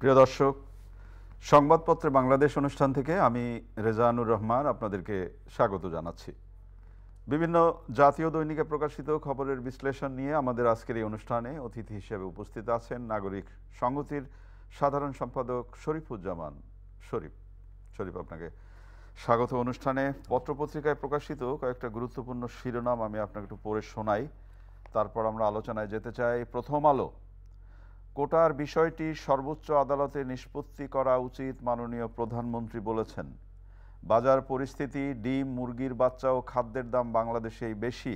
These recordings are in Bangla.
প্রিয় দর্শক, সংবাদপত্রে বাংলাদেশ অনুষ্ঠান থেকে আমি রেজানুর রহমান আপনাদেরকে স্বাগত জানাচ্ছি। বিভিন্ন জাতীয় দৈনিকে প্রকাশিত খবরের বিশ্লেষণ নিয়ে আমাদের আজকের এই অনুষ্ঠানে অতিথি হিসেবে উপস্থিত আছেন নাগরিক সংহতির সাধারণ সম্পাদক শরীফুজ্জামান শরীফ। শরীফ, আপনাকে স্বাগত অনুষ্ঠানে। পত্রপত্রিকায় প্রকাশিত কয়েকটা গুরুত্বপূর্ণ শিরোনাম আমি আপনাকে একটু পড়ে শোনাই, তারপর আমরা আলোচনায় যেতে চাই। প্রথম আলো, কোটার বিষয়টি সর্বোচ্চ আদালতে নিষ্পত্তি করা উচিত, মাননীয় প্রধানমন্ত্রী বলেছেন। বাজার পরিস্থিতি, ডিম, মুরগির বাচ্চা ও খাদ্যের দাম বাংলাদেশেই বেশি।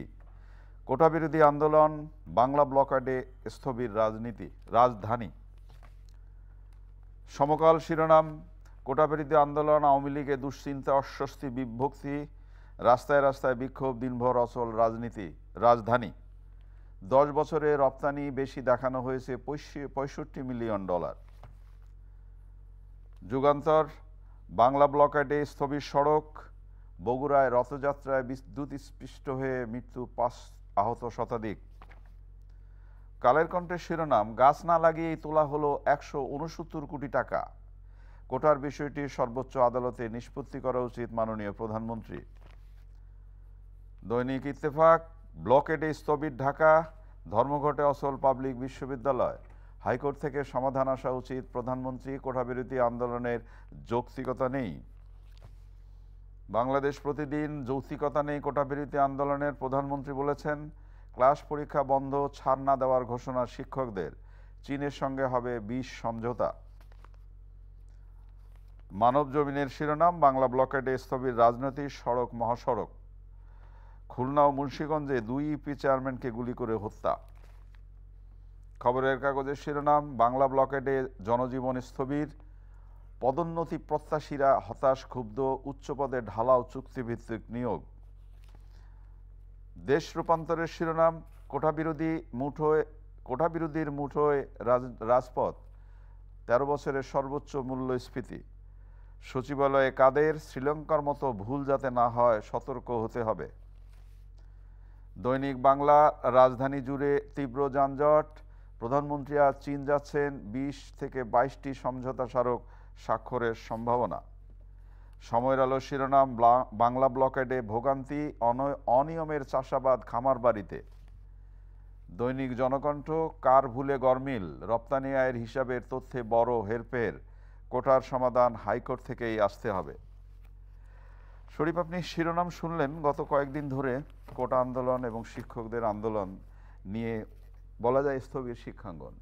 কোটা বিরোধী আন্দোলন, বাংলা ব্লকেডে স্থবির রাজধানী। সমকাল শিরোনাম, কোটা বিরোধী আন্দোলন, আওয়ামী লীগে দুশ্চিন্তা, অস্বস্তি, বিভক্তি, রাস্তায় রাস্তায় বিক্ষোভ, দিনভর অচল রাজধানী। 10 বছরে রপ্তানি বেশি দেখানো হয়েছে $65 মিলিয়ন। যুগান্তর, বাংলা ব্লকেডে স্থবির সড়ক, বগুড়ায় রথযাত্রায় বিদ্যুৎস্পৃষ্ট হয়ে মৃত্যু 5, আহত শতাধিক। কালের কণ্ঠের শিরোনাম, গাছ না লাগিয়েই তোলা হলো 169 কোটি টাকা। কোটার বিষয়টি সর্বোচ্চ আদালতে নিষ্পত্তি করা উচিত, মাননীয় প্রধানমন্ত্রী। দৈনিক ইত্তেফাক, ব্লকেডে স্থবির ঢাকা, ধর্মঘটে অচল পাবলিক বিশ্ববিদ্যালয়। হাইকোর্ট থেকে সমাধান আসা উচিত, প্রধানমন্ত্রী। কোটা বিরোধী আন্দোলনের যৌক্তিকতা নেই। বাংলাদেশ প্রতিদিন, যৌক্তিকতা নেই কোটা বিরোধী আন্দোলনের, প্রধানমন্ত্রী বলেছেন। ক্লাস পরীক্ষা বন্ধ, ছাড় না দেওয়ার ঘোষণা শিক্ষকদের। চীনের সঙ্গে হবে 20 সমঝোতা। মানব জমিনের শিরোনাম, বাংলা ব্লকেডে স্থবির রাজনৈতিক, সড়ক মহাসড়ক। খুলনা ও মুন্সিগঞ্জে 2 ইউপি চেয়ারম্যানকে গুলি করে হত্যা। খবরের কাগজের শিরোনাম, বাংলা ব্লকেডে জনজীবন স্থবির, পদোন্নতি প্রত্যাশীরা হতাশ, ক্ষুব্ধ, উচ্চপদে ঢালাও চুক্তিভিত্তিক নিয়োগ। দেশ রূপান্তরের শিরোনাম, কোটা বিরোধীর মুঠোয় রাজপথ, 13 বছরের সর্বোচ্চ মূল্যস্ফীতি। সচিবালয়ে কাদের, শ্রীলঙ্কার মতো ভুল যাতে না হয় সতর্ক হতে হবে। দৈনিক বাংলা, রাজধানী জুড়ে তীব্র যানজট, প্রধানমন্ত্রী আজ চীন যাচ্ছেন, 20 থেকে 22টি সমঝোতা স্মারক স্বাক্ষরের সম্ভাবনা। সময়ের আলো শিরোনাম, বাংলা ব্লকেডে ভোগান্তি, অনিয়মের চাষাবাদ খামার বাড়িতে। দৈনিক জনকণ্ঠ, কার ভুলে গরমিল, রপ্তানি আয়ের হিসাবের তথ্যে বড় হেরফের, কোটার সমাধান হাইকোর্ট থেকেই আসতে হবে। শরীফ, আপনি শিরোনাম শুনলেন। গত কয়েকদিন ধরে কোটা আন্দোলন এবং শিক্ষকদের আন্দোলন নিয়ে বলা যায় স্থবির শিক্ষাঙ্গন।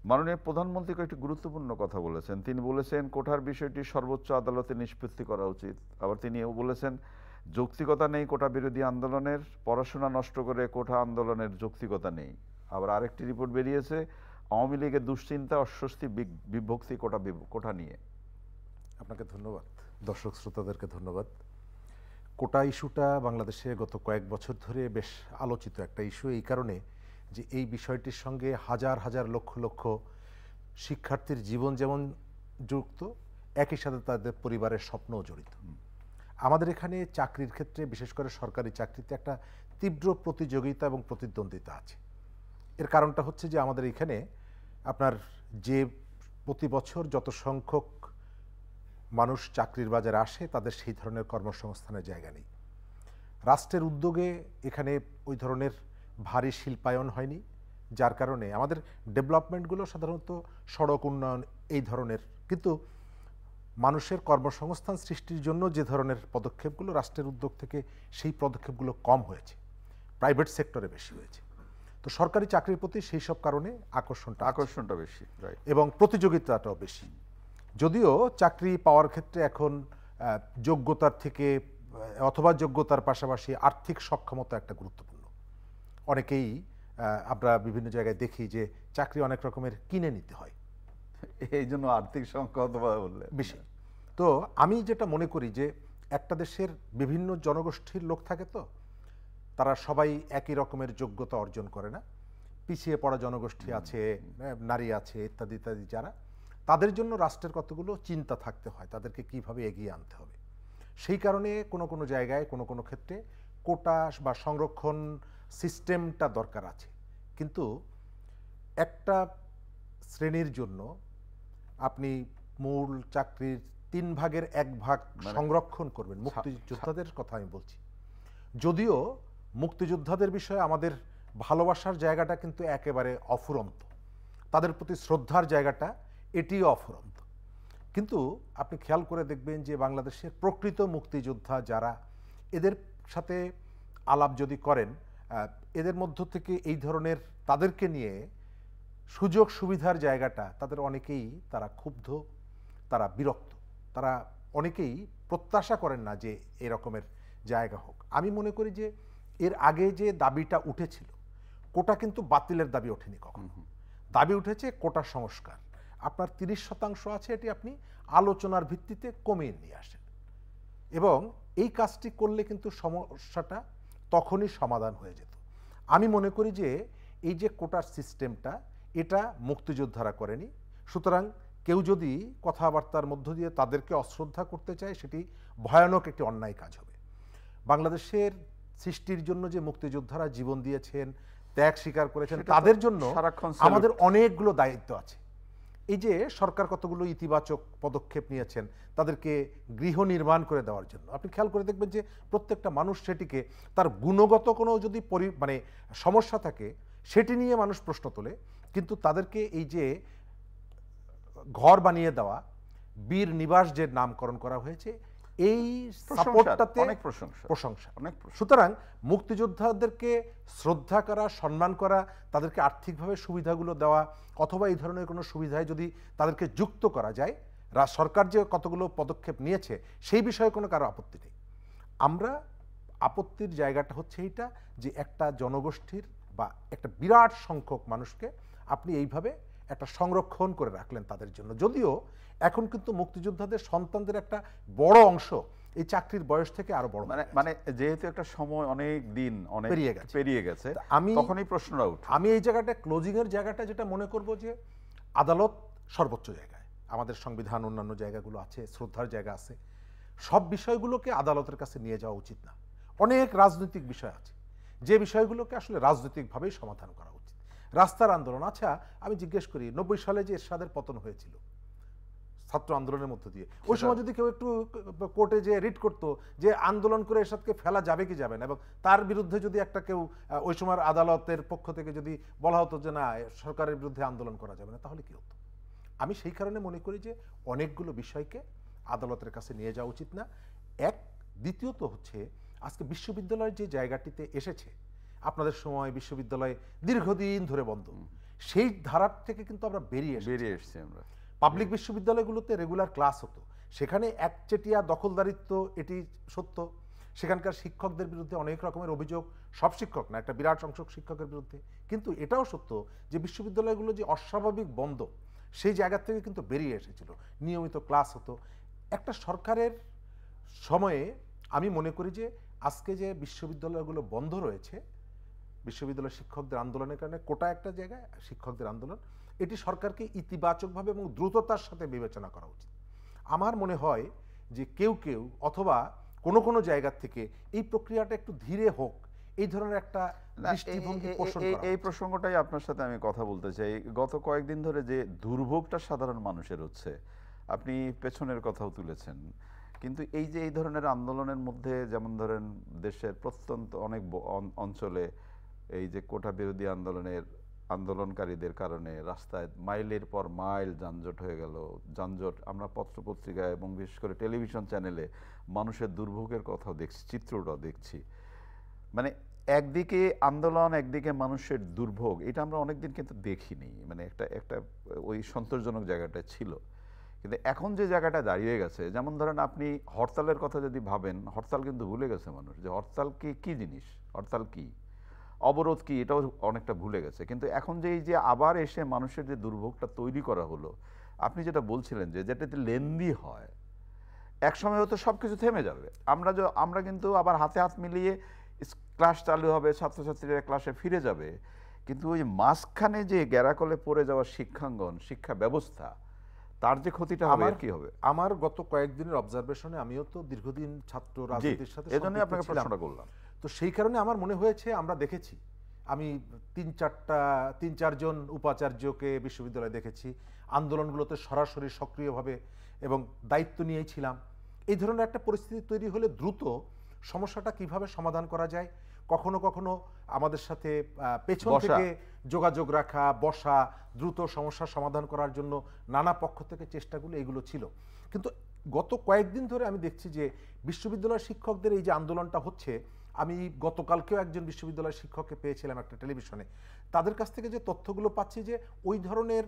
মাননীয় প্রধানমন্ত্রী কয়েকটি গুরুত্বপূর্ণ কথা বলেছেন। তিনি বলেছেন কোটার বিষয়টি সর্বোচ্চ আদালতে নিষ্পত্তি করা উচিত। আবার তিনিও বলেছেন যৌক্তিকতা নেই কোটা বিরোধী আন্দোলনের, পড়াশোনা নষ্ট করে কোটা আন্দোলনের যৌক্তিকতা নেই। আবার আরেকটি রিপোর্ট বেরিয়েছে, আওয়ামী লীগের দুশ্চিন্তা, অস্বস্তি, বিভক্তি কোটা নিয়ে। আপনাকে ধন্যবাদ, দর্শক শ্রোতাদেরকে ধন্যবাদ। কোটা ইস্যুটা বাংলাদেশে গত কয়েক বছর ধরে বেশ আলোচিত একটা ইস্যু, এই কারণে যে এই বিষয়টির সঙ্গে হাজার হাজার লক্ষ লক্ষ শিক্ষার্থীর জীবন যেমন যুক্ত, একই সাথে তাদের পরিবারের স্বপ্নও জড়িত। আমাদের এখানে চাকরির ক্ষেত্রে, বিশেষ করে সরকারি চাকরিতে একটা তীব্র প্রতিযোগিতা এবং প্রতিদ্বন্দ্বিতা আছে। এর কারণটা হচ্ছে যে আমাদের এখানে আপনার যে প্রতি বছর যত সংখ্যক মানুষ চাকরির বাজারে আসে, তাদের সেই ধরনের কর্মসংস্থানের জায়গা নেই। রাষ্ট্রের উদ্যোগে এখানে ওই ধরনের ভারী শিল্পায়ন হয়নি, যার কারণে আমাদের ডেভেলপমেন্টগুলো সাধারণত সড়ক উন্নয়ন এই ধরনের, কিন্তু মানুষের কর্মসংস্থান সৃষ্টির জন্য যে ধরনের পদক্ষেপগুলো রাষ্ট্রের উদ্যোগ থেকে, সেই পদক্ষেপগুলো কম হয়েছে, প্রাইভেট সেক্টরে বেশি হয়েছে। তো সরকারি চাকরির প্রতি সেই সব কারণে আকর্ষণটা বেশি এবং প্রতিযোগিতাটাও বেশি। যদিও চাকরি পাওয়ার ক্ষেত্রে এখন যোগ্যতার থেকে অথবা যোগ্যতার পাশাপাশি আর্থিক সক্ষমতা একটা গুরুত্বপূর্ণ। অনেকেই আমরা বিভিন্ন জায়গায় দেখি যে চাকরি অনেক রকমের কিনে নিতে হয়, এই জন্য আর্থিক সক্ষমতা বললে বেশি। তো আমি যেটা মনে করি যে একটা দেশের বিভিন্ন জনগোষ্ঠীর লোক থাকে, তো তারা সবাই একই রকমের যোগ্যতা অর্জন করে না। পিছিয়ে পড়া জনগোষ্ঠী আছে, নারী আছে, ইত্যাদি ইত্যাদি, যারা, তাদের জন্য রাষ্ট্রের কতগুলো চিন্তা থাকতে হয়, তাদেরকে কিভাবে এগিয়ে আনতে হবে। সেই কারণে কোনো কোনো জায়গায় কোনো কোনো ক্ষেত্রে কোটা বা সংরক্ষণ সিস্টেমটা দরকার আছে। কিন্তু একটা শ্রেণীর জন্য আপনি মূল চাকরির 3 ভাগের 1 ভাগ সংরক্ষণ করবেন, মুক্তিযোদ্ধাদের কথা আমি বলছি। যদিও মুক্তিযোদ্ধাদের বিষয়ে আমাদের ভালোবাসার জায়গাটা কিন্তু একেবারে অফুরন্ত, তাদের প্রতি শ্রদ্ধার জায়গাটা এটিও অফুরন্ত, কিন্তু আপনি খেয়াল করে দেখবেন যে বাংলাদেশের প্রকৃত মুক্তিযোদ্ধা যারা, এদের সাথে আলাপ যদি করেন, এদের মধ্য থেকে এই ধরনের তাদেরকে নিয়ে সুযোগ সুবিধার জায়গাটা, তাদের অনেকেই তারা ক্ষুব্ধ, তারা বিরক্ত, তারা অনেকেই প্রত্যাশা করেন না যে এরকমের জায়গা হোক। আমি মনে করি যে এর আগে যে দাবিটা উঠেছিল, কোটা কিন্তু বাতিলের দাবি ওঠেনি কখনো, দাবি উঠেছে কোটা সংস্কার। আপনার 30% আছে, এটি আপনি আলোচনার ভিত্তিতে কমিয়ে নিয়ে আসেন, এবং এই কাজটি করলে কিন্তু সমস্যাটা তখনই সমাধান হয়ে যেত। আমি মনে করি যে এই যে কোটার সিস্টেমটা, এটা মুক্তিযোদ্ধারা করেনি, সুতরাং কেউ যদি কথাবার্তার মধ্য দিয়ে তাদেরকে অশ্রদ্ধা করতে চায়, সেটি ভয়ানক একটি অন্যায় কাজ হবে। বাংলাদেশের সৃষ্টির জন্য যে মুক্তিযোদ্ধারা জীবন দিয়েছেন, ত্যাগ স্বীকার করেছেন, তাদের জন্য আমাদের অনেকগুলো দায়িত্ব আছে। এই যে সরকার কতগুলো ইতিবাচক পদক্ষেপ নিয়েছেন তাদেরকে গৃহ নির্মাণ করে দেওয়ার জন্য, আপনি খেয়াল করে দেখবেন যে প্রত্যেকটা মানুষ সেটিকে, তার গুণগত কোনো যদি সমস্যা থাকে সেটি নিয়ে মানুষ প্রশ্ন তোলে, কিন্তু তাদেরকে এই যে ঘর বানিয়ে দেওয়া, বীর নিবাস যে নামকরণ করা হয়েছে, এই সাপোর্টটাতে অনেক প্রশংসা। সুতরাং মুক্তিযোদ্ধাদেরকে শ্রদ্ধা করা, সম্মান করা, তাদেরকে আর্থিকভাবে সুবিধাগুলো দেওয়া, অথবা এই ধরনের কোনো সুবিধায় যদি তাদেরকে যুক্ত করা যায়, সরকার যে কতগুলো পদক্ষেপ নিয়েছে সেই বিষয়ে কোনো কারো আপত্তি নেই। আমরা আপত্তির জায়গাটা হচ্ছে এইটা যে একটা জনগোষ্ঠীর বা একটা বিরাট সংখ্যক মানুষকে আপনি এইভাবে একটা সংরক্ষণ করে রাখলেন তাদের জন্য। যদিও এখন কিন্তু মুক্তিযোদ্ধাদের সন্তানদের একটা বড় অংশ এই চাকরির বয়স থেকে আরো বড়, মানে যেহেতু একটা সময় অনেক দিন অনেক পেরিয়ে গেছে, তখনই প্রশ্নটা উঠে। আমি এই জায়গাটা ক্লোজিং এর জায়গাটা যেটা মনে করব যে আদালত সর্বোচ্চ জায়গায়, আমাদের সংবিধান অন্যান্য জায়গাগুলো আছে, শ্রদ্ধার জায়গা আছে, সব বিষয়গুলোকে আদালতের কাছে নিয়ে যাওয়া উচিত না। অনেক রাজনৈতিক বিষয় আছে যে বিষয়গুলোকে আসলে রাজনৈতিকভাবেই সমাধান করা উচিত। রাস্তার আন্দোলন, আচ্ছা আমি জিজ্ঞেস করি 90 সালে যে এরশাদের পতন হয়েছিল ছাত্র আন্দোলনের মধ্য দিয়ে, ওই সময় যদি কেউ একটু কোর্টে যে রিট করতো যে আন্দোলন করে এরশাদকে ফেলা যাবে কি যাবে না, এবং তার বিরুদ্ধে যদি একটা কেউ ওই সময় আদালতের পক্ষ থেকে যদি বলা হতো যে না সরকারের বিরুদ্ধে আন্দোলন করা যাবে না, তাহলে কি হতো? আমি সেই কারণে মনে করি যে অনেকগুলো বিষয়কে আদালতের কাছে নিয়ে যাওয়া উচিত না। এক, দ্বিতীয়ত হচ্ছে আজকে বিশ্ববিদ্যালয়ের যে জায়গাটিতে এসেছে, আপনাদের সময় বিশ্ববিদ্যালয় দীর্ঘদিন ধরে বন্ধ, সেই ধারার থেকে কিন্তু আমরা বেরিয়ে এসেছি। আমরা পাবলিক বিশ্ববিদ্যালয়গুলোতে রেগুলার ক্লাস হতো, সেখানে একচেটিয়া দখলদারিত্ব, এটি সত্য। সেখানকার শিক্ষকদের বিরুদ্ধে অনেক রকমের অভিযোগ, সব শিক্ষক না, একটা বিরাট সংখ্যক শিক্ষকের বিরুদ্ধে। কিন্তু এটাও সত্য যে বিশ্ববিদ্যালয়গুলো যে অস্বাভাবিক বন্ধ, সেই জায়গা থেকে কিন্তু বেরিয়ে এসেছিল, নিয়মিত ক্লাস হতো। একটা সরকারের সময়ে আমি মনে করি যে আজকে যে বিশ্ববিদ্যালয়গুলো বন্ধ রয়েছে, বিশ্ববিদ্যালয় শিক্ষকদের আন্দোলনের কারণে, কোটা একটা জায়গায় শিক্ষকদের আন্দোলন, এটি সরকারকে ইতিবাচকভাবে এবং দ্রুততার সাথে বিবেচনা করা উচিত। আমার মনে হয় যে কেউ কেউ অথবা কোনো কোনো জায়গা থেকে এই প্রক্রিয়াটা একটু ধীরে হোক, এই ধরনের একটা দৃষ্টিভঙ্গি পোষণ করা। এই প্রসঙ্গটাই আপনার সাথে আমি কথা বলতে চাই। গত কয়েকদিন ধরে যে দুর্ভোগটা সাধারণ মানুষের হচ্ছে, আপনি পেছনের কথাও তুলেছেন, কিন্তু এই যে এই ধরনের আন্দোলনের মধ্যে, যেমন ধরেন দেশের প্রত্যন্ত অনেক অঞ্চলে এই যে কোটা বিরোধী আন্দোলনকারীদের কারণে রাস্তায় মাইলের পর মাইল যানজট হয়ে গেল। যানজট আমরা পত্রপত্রিকায় এবং বিশেষ করে টেলিভিশন চ্যানেলে মানুষের দুর্ভোগের কথাও দেখছি, চিত্রটাও দেখছি। মানে একদিকে আন্দোলন, একদিকে মানুষের দুর্ভোগ, এটা আমরা অনেকদিন কিন্তু দেখিনি। মানে একটা ওই সন্তোষজনক জায়গাটা ছিল, কিন্তু এখন যে জায়গাটা দাঁড়িয়ে গেছে, যেমন ধরেন আপনি হরতালের কথা যদি ভাবেন, হরতাল কিন্তু ভুলে গেছে মানুষ যে হরতাল কি জিনিস, হরতাল কি, অবরোধ কি, এটাও অনেকটা ভুলে গেছে। কিন্তু এখন যে এই যে আবার এসে মানুষের যে দুর্ভোগটা তৈরি করা হলো, আপনি যেটা বলছিলেন যে যেটাতে লেন্দি হয়, একসময় হয়তো সব কিছু থেমে যাবে, আমরা কিন্তু আবার হাতে হাত মিলিয়ে ক্লাস চালু হবে, ছাত্রছাত্রীরা ক্লাসে ফিরে যাবে, কিন্তু ওই মাঝখানে যে গ্যারাকলে পড়ে যাওয়া শিক্ষাঙ্গন, শিক্ষা ব্যবস্থা, তার যে ক্ষতিটা হবে কি হবে? আমার গত কয়েকদিনের অবজারভেশনে, আমিও তো দীর্ঘদিন ছাত্র রাজনীতির সাথে, এজন্য আপনাকে প্রশ্নটা করলাম। তো সেই কারণে আমার মনে হয়েছে, আমরা দেখেছি আমি তিন চারজন উপাচার্যকে বিশ্ববিদ্যালয়ে দেখেছি, আন্দোলনগুলোতে সরাসরি সক্রিয়ভাবে এবং দায়িত্ব নিয়েই ছিলাম। এই ধরনের একটা পরিস্থিতি তৈরি হলে দ্রুত সমস্যাটা কিভাবে সমাধান করা যায়, কখনো কখনো আমাদের সাথে পেছন বসা। থেকে যোগাযোগ রাখা, বসা, দ্রুত সমস্যার সমাধান করার জন্য নানা পক্ষ থেকে চেষ্টাগুলো এগুলো ছিল। কিন্তু গত কয়েকদিন ধরে আমি দেখছি যে বিশ্ববিদ্যালয়ের শিক্ষকদের এই যে আন্দোলনটা হচ্ছে, আমি গতকালকেও একজন বিশ্ববিদ্যালয়ের শিক্ষককে পেয়েছিলাম একটা টেলিভিশনে, তাদের কাছ থেকে যে তথ্যগুলো পাচ্ছি যে ওই ধরনের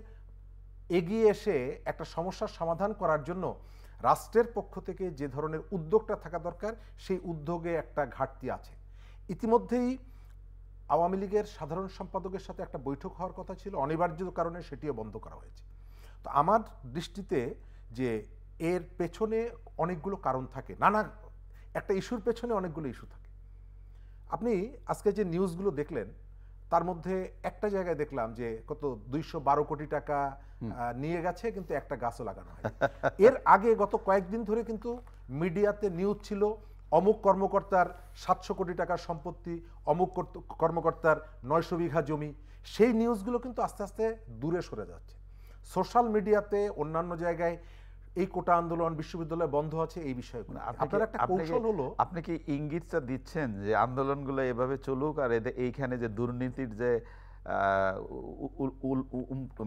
এগিয়ে এসে একটা সমস্যার সমাধান করার জন্য রাষ্ট্রের পক্ষ থেকে যে ধরনের উদ্যোগটা থাকা দরকার, সেই উদ্যোগে একটা ঘাটতি আছে। ইতিমধ্যেই আওয়ামী লীগের সাধারণ সম্পাদকের সাথে একটা বৈঠক হওয়ার কথা ছিল, অনিবার্য কারণে সেটিও বন্ধ করা হয়েছে। তো আমার দৃষ্টিতে যে এর পেছনে অনেকগুলো কারণ থাকে, নানা একটা ইস্যুর পেছনে অনেকগুলো ইস্যু থাকে। আপনি আজকে যে নিউজগুলো দেখলেন তার মধ্যে একটা জায়গায় দেখলাম যে কত 212 কোটি টাকা নিয়ে গেছে, কিন্তু একটা গাছও লাগানো হয়। এর আগে গত কয়েকদিন ধরে কিন্তু মিডিয়াতে নিউজ ছিল অমুক কর্মকর্তার 700 কোটি টাকার সম্পত্তি, অমুক কর্মকর্তার 900 বিঘা জমি। সেই নিউজগুলো কিন্তু আস্তে আস্তে দূরে সরে যাচ্ছে। সোশ্যাল মিডিয়াতে অন্যান্য জায়গায় এই কোটা আন্দোলন, বিশ্ববিদ্যালয় বন্ধ আছে, এই বিষয়গুলো আপনার একটা কৌশল হলো। আপনি কি ইঙ্গিতটা দিচ্ছেন যে আন্দোলনগুলো এভাবে চলুক আর এইখানে যে দুর্নীতির যে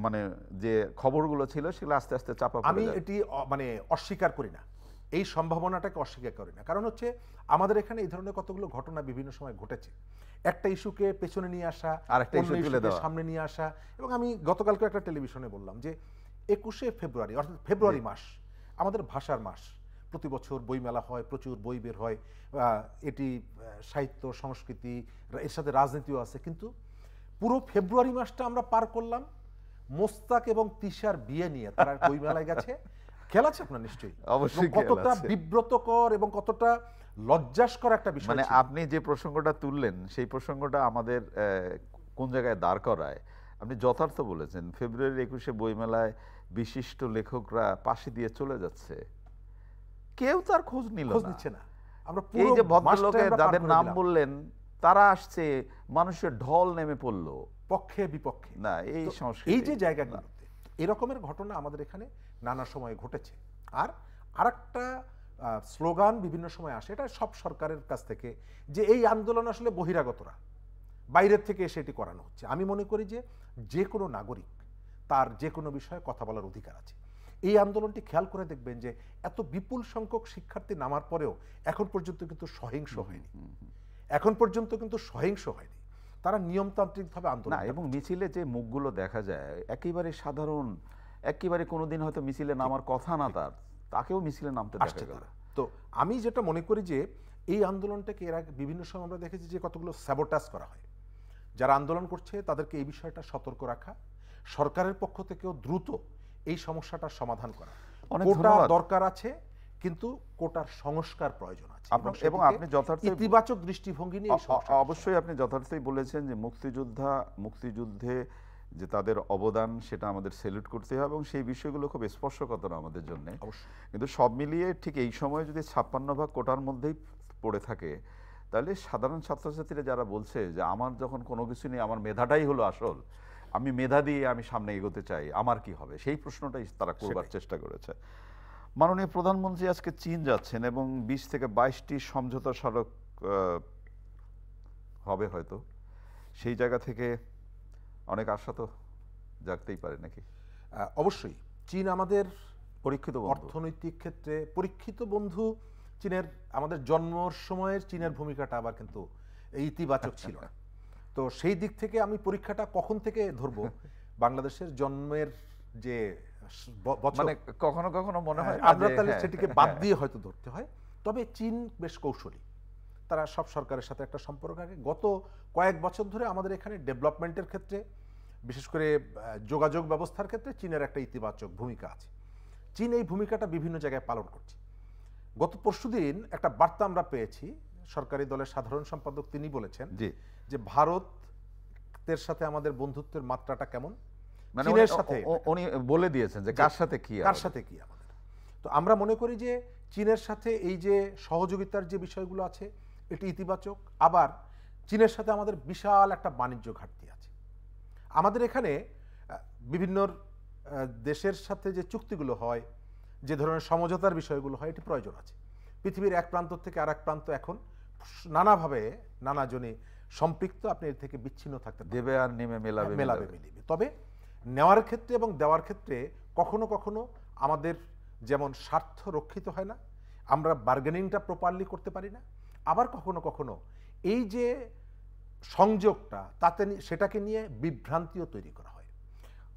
মানে যে খবরগুলো ছিল সেগুলো আস্তে আস্তে চাপা পড়ে আমি যাবে? এটি মানে অস্বীকার করি না, এই সম্ভাবনাটাকে অস্বীকার করি না। কারণ হচ্ছে আমাদের এখানে এই ধরনের কতগুলো ঘটনা বিভিন্ন সময় ঘটেছে। একটা ইস্যুকে পেছনে নিয়ে আসা, আরেকটা ইস্যু তুলে দেওয়া, সামনে নিয়ে আসা। এবং আমি গতকালকে একটা টেলিভিশনে বললাম যে 21শে ফেব্রুয়ারি, অর্থাৎ ফেব্রুয়ারি মাস আমাদের ভাষার মাস। প্রতি বছর বইমেলা হয়, প্রচুর বই বের হয়, এটি সাহিত্য সংস্কৃতি, এর সাথে রাজনীতিও আছে। কিন্তু পুরো ফেব্রুয়ারি মাসটা আমরা পার করলাম মোস্তাক এবং তিশার বিয়ে নিয়ে। তারা বইমেলায় গেছে, খেয়াল আছে আপনার নিশ্চয়ই? অবশ্যই কতটা বিব্রতকর এবং কতটা লজ্জাস্কর একটা বিষয়। মানে আপনি যে প্রসঙ্গটা তুললেন সেই প্রসঙ্গটা আমাদের কোন জায়গায় দাঁড় করায়, আপনি যথার্থ বলেছেন। ফেব্রুয়ারি 21শে বইমেলায় বিশিষ্ট লেখকরা পাশে দিয়ে চলে যাচ্ছে, কেউ তার খোঁজ নিচ্ছে না। আমরা এই যে ভদ্রলোকের যাদের নাম বললেন তারা আসছে, মানুষের ঢল নেমে পড়লো পক্ষে বিপক্ষে। না এই সংস্কৃতি, এই যে জায়গাগুলোতে এরকমের ঘটনা আমাদের এখানে নানা সময় ঘটেছে। আর আরেকটা স্লোগান বিভিন্ন সময় আসে, এটা সব সরকারের কাছ থেকে, যে এই আন্দোলন আসলে বহিরাগতরা, বাইরের থেকে এসে এটি করানো হচ্ছে। আমি মনে করি যে যে কোনো নাগরিক তার যে কোনো বিষয়ে কথা বলার অধিকার আছে। এই আন্দোলনটি খেয়াল করে দেখবেন যে এত বিপুল সংখ্যক শিক্ষার্থী নামার পরেও এখন পর্যন্ত কিন্তু সহিংস হয়নি, এখন পর্যন্ত কিন্তু সহিংস হয়নি। তারা নিয়মতান্ত্রিকভাবে আন্দোলন, এবং মিছিলে যে মুখগুলো দেখা যায় একেবারে সাধারণ, একেবারে কোনোদিন হয়তো মিছিলে নামার কথা না তাকেও মিছিলে নামতে দেখা গেল। তো আমি যেটা মনে করি যে এই আন্দোলনটাকে এর আগে বিভিন্ন সময় আমরা দেখেছি যে কতগুলো স্যাবোটাজ করা হয়। যারা আন্দোলন করছে তাদেরকে এই বিষয়টা সতর্ক রাখা, সরকারের পক্ষ থেকেও দ্রুত এই সমস্যাটার সমাধান করা। কোটা দরকার আছে, কিন্তু কোটার সংস্কার প্রয়োজন আছে। এবং আপনি যথার্থ ইতিবাচক দৃষ্টিভঙ্গি নিয়ে অবশ্যই আপনি যথার্থই বলেছেন যে মুক্তিযুদ্ধে যে তাদের অবদান সেটা আমাদের স্যালুট করতে হবে, এবং সেই বিষয়গুলো খুব স্পর্শকাতর আমাদের জন্য। কিন্তু সব মিলিয়ে ঠিক এই সময় যদি 56 ভাগ কোটার মধ্যেই পড়ে থাকে, তাহলে সাধারণ ছাত্রছাত্রীরা যারা বলছে যে আমার যখন কোনো কিছু নেই, আমার মেধাটাই হলো আসল, আমি মেধা দিয়ে আমি সামনে এগোতে চাই, আমার কি হবে, সেই প্রশ্নটাই তারা করবার চেষ্টা করেছে। মাননীয় প্রধানমন্ত্রী আজকে চীন যাচ্ছেন এবং 20 থেকে 22টি সমঝোতা স্মারক হবে হয়তো। সেই জায়গা থেকে অনেক আশা তো জাগতেই পারে নাকি? অবশ্যই চীন আমাদের পরীক্ষিত অর্থনৈতিক ক্ষেত্রে পরীক্ষিত বন্ধু। চীনের আমাদের জন্মর সময়ের চীনের ভূমিকাটা আবার কিন্তু ইতিবাচক ছিল না। তো সেই দিক থেকে আমি পরীক্ষাটা কখন থেকে ধরবো, বাংলাদেশের জন্মের যে মানে কখনো কখনো মনে হয় আমরা তাহলে সেটিকে বাদ দিয়ে হয়তো ধরতে হয়। তবে চীন বেশ কৌশলী, তারা সব সরকারের সাথে একটা সম্পর্ক রাখে। গত কয়েক বছর ধরে আমাদের এখানে ডেভেলপমেন্টের ক্ষেত্রে, বিশেষ করে যোগাযোগ ব্যবস্থার ক্ষেত্রে চীনের একটা ইতিবাচক ভূমিকা আছে। চীন এই ভূমিকাটা বিভিন্ন জায়গায় পালন করছে। গত পরশুদিন একটা বার্তা আমরা পেয়েছি, সরকারি দলের সাধারণ সম্পাদক তিনি বলেছেন যে ভারতের সাথে আমাদের বন্ধুত্বের মাত্রাটা কেমন, চীনের সাথে উনি বলে দিয়েছেন যে কার সাথে কি আমাদের। তো আমরা মনে করি যে চীনের সাথে এই যে সহযোগিতার যে বিষয়গুলো আছে এটি ইতিবাচক। আবার চীনের সাথে আমাদের বিশাল একটা বাণিজ্য ঘাটতি আছে। আমাদের এখানে বিভিন্ন দেশের সাথে যে চুক্তিগুলো হয়, যে ধরনের সমঝোতার বিষয়গুলো হয়, এটি প্রয়োজন আছে। পৃথিবীর এক প্রান্ত থেকে আর এক প্রান্ত এখন নানাভাবে নানাজনে সম্পৃক্ত, আপনি এর থেকে বিচ্ছিন্ন থাকতে পারেন। দেবে আর নেমে মেলাবে মেলাবে মিলিবে। তবে নেওয়ার ক্ষেত্রে এবং দেওয়ার ক্ষেত্রে কখনো কখনো আমাদের যেমন স্বার্থ রক্ষিত হয় না, আমরা বার্গেনিংটা প্রপারলি করতে পারি না, আবার কখনো কখনো এই যে সংযোগটা তাতে সেটাকে নিয়ে বিভ্রান্তিও তৈরি করা হয়।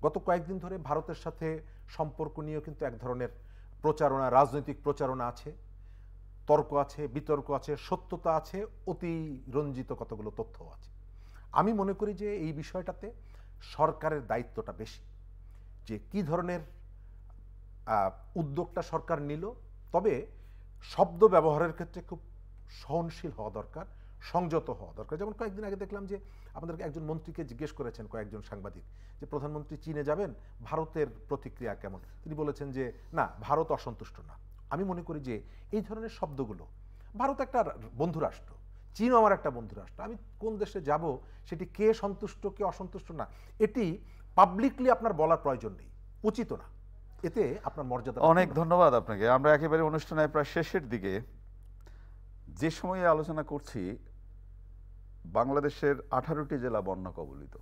গত কয়েকদিন ধরে ভারতের সাথে সম্পর্ক নিয়েও কিন্তু এক ধরনের প্রচারণা, রাজনৈতিক প্রচারণা আছে, তর্ক আছে, বিতর্ক আছে, সত্যতা আছে, অতিরঞ্জিত কতগুলো তথ্য আছে। আমি মনে করি যে এই বিষয়টাতে সরকারের দায়িত্বটা বেশি, যে কি ধরনের উদ্যোগটা সরকার নিল। তবে শব্দ ব্যবহারের ক্ষেত্রে খুব সহনশীল হওয়া দরকার, সংযত হওয়া দরকার। যেমন কয়েকদিন আগে দেখলাম যে আমাদেরকে একজন মন্ত্রীকে জিজ্ঞেস করেছেন কয়েকজন সাংবাদিক যে প্রধানমন্ত্রী চীনে যাবেন, ভারতের প্রতিক্রিয়া কেমন? তিনি বলেছেন যে না, ভারত অসন্তুষ্ট না। আমি মনে করি যে এই ধরনের শব্দগুলো, ভারত একটা বন্ধু রাষ্ট্র, চীনও আমার একটা বন্ধু রাষ্ট্র, আমি কোন দেশে যাব সেটি কে সন্তুষ্ট কে অসন্তুষ্ট না, এটি পাবলিকলি আপনার বলার প্রয়োজন নেই, উচিত না, এতে আপনার মর্যাদা। অনেক ধন্যবাদ আপনাকে। আমরা একেবারে অনুষ্ঠানের প্রায় শেষের দিকে, যে সময়ে আলোচনা করছি বাংলাদেশের 18টি জেলা বন্যা কবলিত,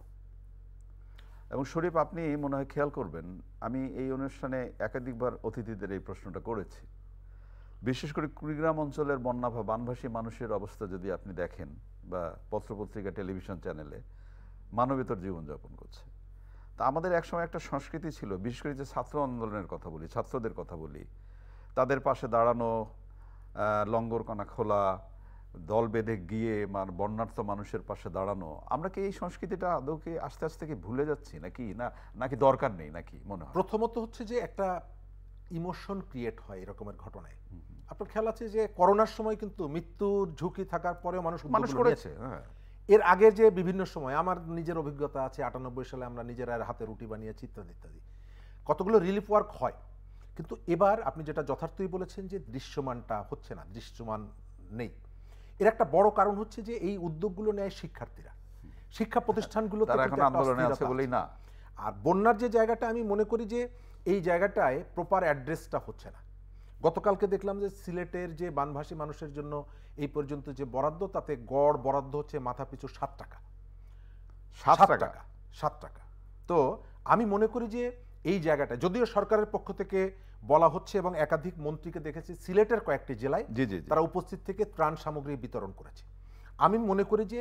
এবং শরীফ আপনি মনে হয় খেয়াল করবেন, আমি এই অনুষ্ঠানে একাধিকবার অতিথিদের এই প্রশ্নটা করেছি। বিশেষ করে কুড়িগ্রাম অঞ্চলের বন্যা বা বানভাসী মানুষের অবস্থা যদি আপনি দেখেন, বা পত্রপত্রিকা টেলিভিশন চ্যানেলে, মানবেতর জীবনযাপন করছে। তা আমাদের একসময় একটা সংস্কৃতি ছিল, বিশেষ করে যে ছাত্র আন্দোলনের কথা বলি, ছাত্রদের কথা বলি, তাদের পাশে দাঁড়ানো, লঙ্গরকণা খোলা, দল বেঁধে গিয়ে বন্যার্থ মানুষের পাশে দাঁড়ানো। আমরা কি এই সংস্কৃতিটা আদৌকে আস্তে আস্তে কি ভুলে যাচ্ছি নাকি দরকার নেই, নাকি মনে হয়? প্রথমত হচ্ছে যে একটা ইমোশন ক্রিয়েট হয় এরকমের ঘটনায়। আপনার খেয়াল আছে যে করোনার সময় কিন্তু মৃত্যুর ঝুঁকি থাকার পরেও মানুষ করেছে। এর আগে যে বিভিন্ন সময়, আমার নিজের অভিজ্ঞতা আছে, 98 সালে আমরা নিজেরা হাতে রুটি বানিয়েছি ইত্যাদি ইত্যাদি, কতগুলো রিলিফ ওয়ার্ক হয়। কিন্তু এবার আপনি যেটা যথার্থই বলেছেন যে দৃশ্যমানটা হচ্ছে না, দৃশ্যমান নেই। এর একটা বড় কারণ হচ্ছে যে এই উদ্যোগগুলো নেয় শিক্ষার্থীরা, শিক্ষা প্রতিষ্ঠানগুলোতে এখন আন্দোলনে আছে বলেই না। আর বন্যার যে জায়গাটা, আমি মনে করি যে এই জায়গাটায় প্রপার অ্যাড্রেসটা হচ্ছে না। গতকালকে দেখলাম যে সিলেটের যে বানভাসী মানুষের জন্য এই পর্যন্ত যে বরাদ্দ, তাতে গড় বরাদ্দ হচ্ছে মাথা পিছু 7 টাকা। 7 টাকা। তো আমি মনে করি যে এই জায়গাটা, যদিও সরকারের পক্ষ থেকে বলা হচ্ছে এবং একাধিক মন্ত্রীকে দেখেছি সিলেটের কয়েকটি জেলায় তারা উপস্থিত থেকে ত্রাণ সামগ্রী বিতরণ করেছে। আমি মনে করি যে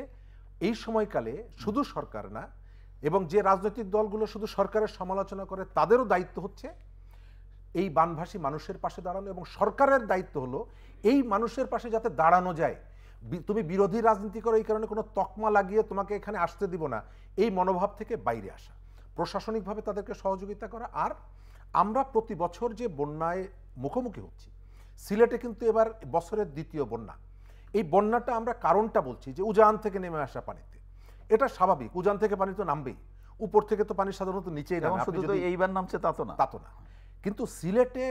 এই সময়কালে শুধু সরকার না, এবং যে রাজনৈতিক দলগুলো শুধু সরকারের সমালোচনা করে, তাদেরও দায়িত্ব হচ্ছে এই বানভাসী মানুষের পাশে দাঁড়ানো, এবং সরকারের দায়িত্ব হলো এই মানুষের পাশে যাতে দাঁড়ানো যায়। তুমি বিরোধী রাজনীতি করো, এই কারণে কোনো তকমা লাগিয়ে তোমাকে এখানে আসতে দিব না, এই মনোভাব থেকে বাইরে আসা, প্রশাসনিকভাবে তাদেরকে সহযোগিতা করা। আর আমরা প্রতি বছর যে বন্যায় মুখোমুখি হচ্ছি, সিলেটে কিন্তু এবার বছরের দ্বিতীয় বন্যা। এই বন্যাটা আমরা কারণটা বলছি যে উজান থেকে নেমে আসা পানিতে, এটা স্বাভাবিক, উজান থেকে পানি তো নামবেই, উপর থেকে তো পানি সাধারণত নিচেই নামে, শুধু তো এইবার নামছে তা তো না। কিন্তু সিলেটে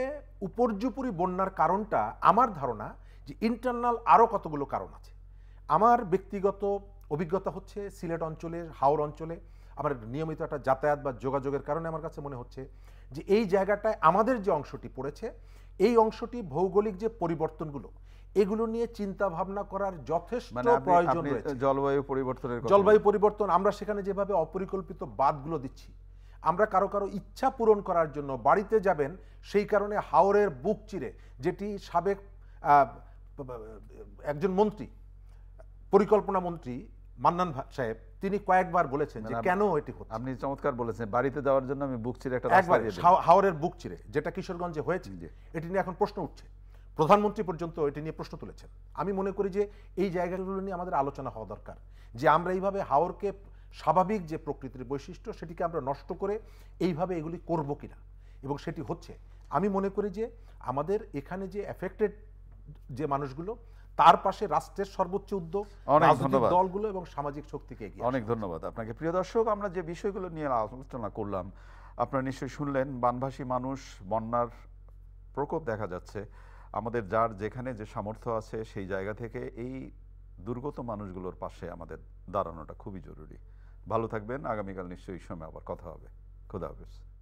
উপর্যুপরি বন্যার কারণটা আমার ধারণা যে ইন্টারনাল আরও কতগুলো কারণ আছে। আমার ব্যক্তিগত অভিজ্ঞতা হচ্ছে সিলেট অঞ্চলের, হাওর অঞ্চলে আমার নিয়মিত একটা যাতায়াত বা যোগাযোগের কারণে আমার কাছে মনে হচ্ছে যে এই জায়গাটায় আমাদের যে অংশটি পড়েছে, এই অংশটি ভৌগোলিক যে পরিবর্তনগুলো, এগুলো নিয়ে চিন্তা ভাবনা করার যথেষ্ট প্রয়োজন রয়েছে। জলবায়ু পরিবর্তন, আমরা সেখানে যেভাবে অপরিকল্পিত বাঁধগুলো দিচ্ছি, আমরা কারো কারো ইচ্ছা পূরণ করার জন্য বাড়িতে যাবেন, সেই কারণে হাওরের বুক চিরে, যেটি সাবেক একজন মন্ত্রী, পরিকল্পনা মন্ত্রী মান্নান সাহেব, তিনি কয়েকবার বলেছেন যে কেন এটি হচ্ছে। আপনি চমৎকার বলেছেন, বাড়িতে যাওয়ার জন্য আমি বুক চিরে একটা একবার হাওরের বুক চিরে, যেটা কিশোরগঞ্জে হয়েছে, এটি নিয়ে এখন প্রশ্ন উঠছে, প্রধানমন্ত্রী পর্যন্ত এটি নিয়ে প্রশ্ন তুলেছেন। আমি মনে করি যে এই জায়গাগুলো নিয়ে আমাদের আলোচনা হওয়া দরকার, যে আমরা এইভাবে হাওরকে, স্বাভাবিক যে প্রকৃতির বৈশিষ্ট্য, সেটিকে আমরা নষ্ট করে এইভাবে এগুলি করব কিনা, এবং সেটি হচ্ছে। আমি মনে করি যে আমাদের এখানে যে এফেক্টেড যে মানুষগুলো, তার পাশে রাষ্ট্রের সর্বোচ্চ উদ্যোগ, রাজনৈতিক দলগুলো এবং সামাজিক শক্তিকে এগিয়ে। অনেক ধন্যবাদ আপনাকে। প্রিয় দর্শক, আমরা যে বিষয়গুলো নিয়ে আলোচনা করলাম আপনারা নিশ্চয়ই শুনলেন। বানভাসী মানুষ, বন্যার প্রকোপ দেখা যাচ্ছে, আমাদের যার যেখানে যে সামর্থ্য আছে সেই জায়গা থেকে এই দুর্গত মানুষগুলোর পাশে আমাদের দাঁড়ানোটা খুবই জরুরি। ভালো থাকবেন, আগামীকাল নিশ্চয়ই এই সময় আবার কথা হবে। খোদা হাফেজ।